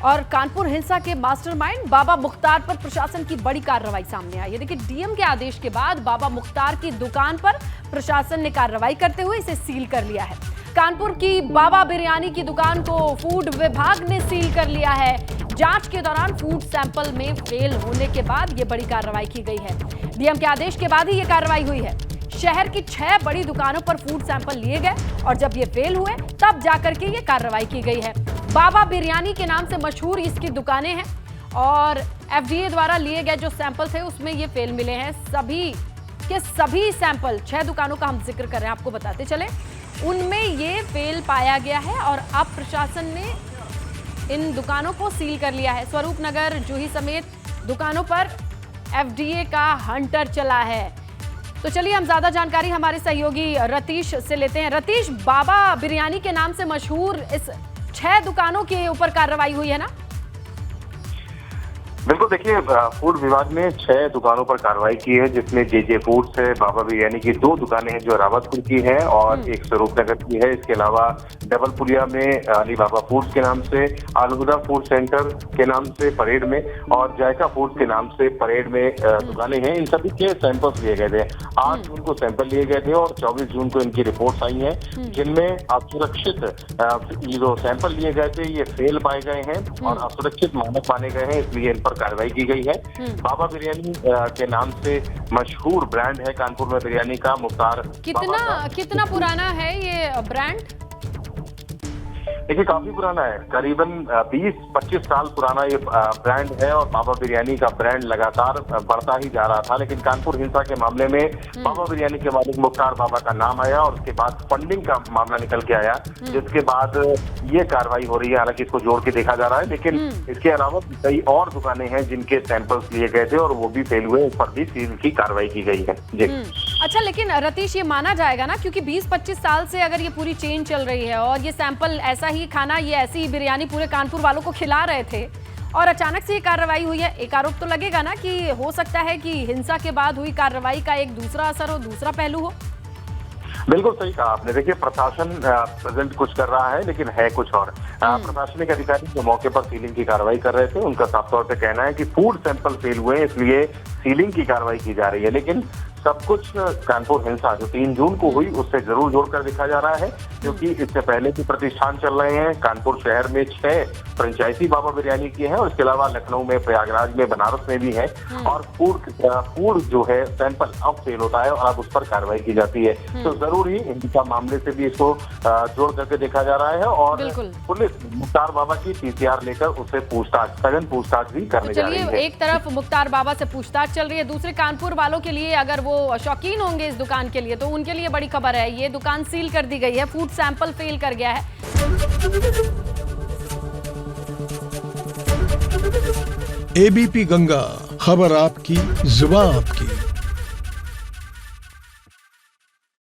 और कानपुर हिंसा के मास्टरमाइंड बाबा मुख्तार पर प्रशासन की बड़ी कार्रवाई सामने आई है। देखिए, डीएम के आदेश के बाद बाबा मुख्तार की दुकान पर प्रशासन ने कार्रवाई करते हुए इसे सील कर लिया है। कानपुर की बाबा बिरयानी की दुकान को फूड विभाग ने सील कर लिया है। जांच के दौरान फूड सैंपल में फेल होने के बाद ये बड़ी कार्रवाई की गई है। डीएम के आदेश के बाद ही ये कार्रवाई हुई है। शहर की 6 बड़ी दुकानों पर फूड सैंपल लिए गए और जब ये फेल हुए तब जाकर के ये कार्रवाई की गई है। बाबा बिरयानी के नाम से मशहूर इसकी दुकानें हैं और एफडीए द्वारा लिए गए जो सैंपल थे उसमें ये फेल मिले हैं। सभी के सभी सैंपल 6 दुकानों का हम जिक्र कर रहे हैं, आपको बताते चले, उनमें ये फेल पाया गया है और अब प्रशासन ने इन दुकानों को सील कर लिया है। स्वरूप नगर, जूही समेत दुकानों पर एफडीए का हंटर चला है। तो चलिए हम ज्यादा जानकारी हमारे सहयोगी रतीश से लेते हैं। रतीश, बाबा बिरयानी के नाम से मशहूर इस 6 दुकानों के ऊपर कार्रवाई हुई है ना? बिल्कुल, देखिए, फूड विभाग ने 6 दुकानों पर कार्रवाई की है, जिसमें जे फूड्स है, बाबा बिरयानी की 2 दुकानें हैं जो रावतपुर की है और एक स्वरूप नगर की है। इसके अलावा डबलपुरिया में अली बाबा फूड्स के नाम से, अलहुदा फूड सेंटर के नाम से परेड में और जायका फूड्स के नाम से परेड में दुकानें हैं। इन सभी के सैंपल्स लिए गए थे। 8 जून को सैंपल लिए गए थे और 24 जून को इनकी रिपोर्ट्स आई हैं, जिनमें असुरक्षित जो सैंपल लिए गए थे ये फेल पाए गए हैं और असुरक्षित मानक माने गए हैं, इसलिए इन पर कार्रवाई की गई है। बाबा बिरयानी के नाम से मशहूर ब्रांड है कानपुर में बिरयानी का मुख्तार। कितना पुराना है ये ब्रांड? देखिए, काफी पुराना है, करीबन 20-25 साल पुराना ये ब्रांड है और बाबा बिरयानी का ब्रांड लगातार बढ़ता ही जा रहा था। लेकिन कानपुर हिंसा के मामले में बाबा बिरयानी के मालिक मुख्तार बाबा का नाम आया और उसके बाद फंडिंग का मामला निकल के आया, जिसके बाद ये कार्रवाई हो रही है। हालांकि इसको जोड़ के देखा जा रहा है, लेकिन इसके अलावा कई और दुकानें हैं जिनके सैंपल्स लिए गए थे और वो भी फेल हुए, उस पर भी सील की कार्रवाई की गई है। जी अच्छा, लेकिन रतीश, ये माना जाएगा ना, क्योंकि 20-25 साल से अगर ये पूरी चेन चल रही है और ये सैंपल ऐसा ही खाना, ये ऐसी ही बिरयानी पूरे कानपुर वालों को खिला रहे थे और अचानक से ये कार्रवाई हुई है, एक आरोप तो लगेगा ना कि हो सकता है कि हिंसा के बाद हुई कार्रवाई का एक दूसरा असर हो, दूसरा पहलू हो। बिल्कुल सही कहा आपने। देखिए, प्रशासन प्रेजेंट कुछ कर रहा है लेकिन है कुछ और। प्रशासनिक अधिकारी जो मौके पर सीलिंग की कार्रवाई कर रहे थे, उनका साफ तौर पे कहना है कि फूड सैंपल फेल हुए इसलिए सीलिंग की कार्रवाई की जा रही है। लेकिन सब कुछ कानपुर हिंसा जो 3 जून को हुई उससे जरूर जोड़कर देखा जा रहा है, क्योंकि इससे पहले भी प्रतिष्ठान चल रहे हैं। कानपुर शहर में 6 फ्रेंचाइजी बाबा बिरयानी की है और इसके अलावा लखनऊ में, प्रयागराज में, बनारस में भी है और फूड जो है सैंपल अब फेल होता है और अब उस पर कार्रवाई की जाती है। तो जरूर ही हिंसा मामले से भी इसको जोड़ करके देखा जा रहा है और पुलिस मुख्तार बाबा की PCR लेकर उससे पूछताछ, सघन पूछताछ भी करने जा रही है। एक तरफ मुख्तार बाबा से पूछताछ चल रही है, दूसरे कानपुर वालों के लिए, अगर वो शौकीन होंगे इस दुकान के लिए, तो उनके लिए बड़ी खबर है, ये दुकान सील कर दी गई है, फूड सैंपल फेल कर गया है। ABP गंगा, खबर आपकी, जुबान आपकी।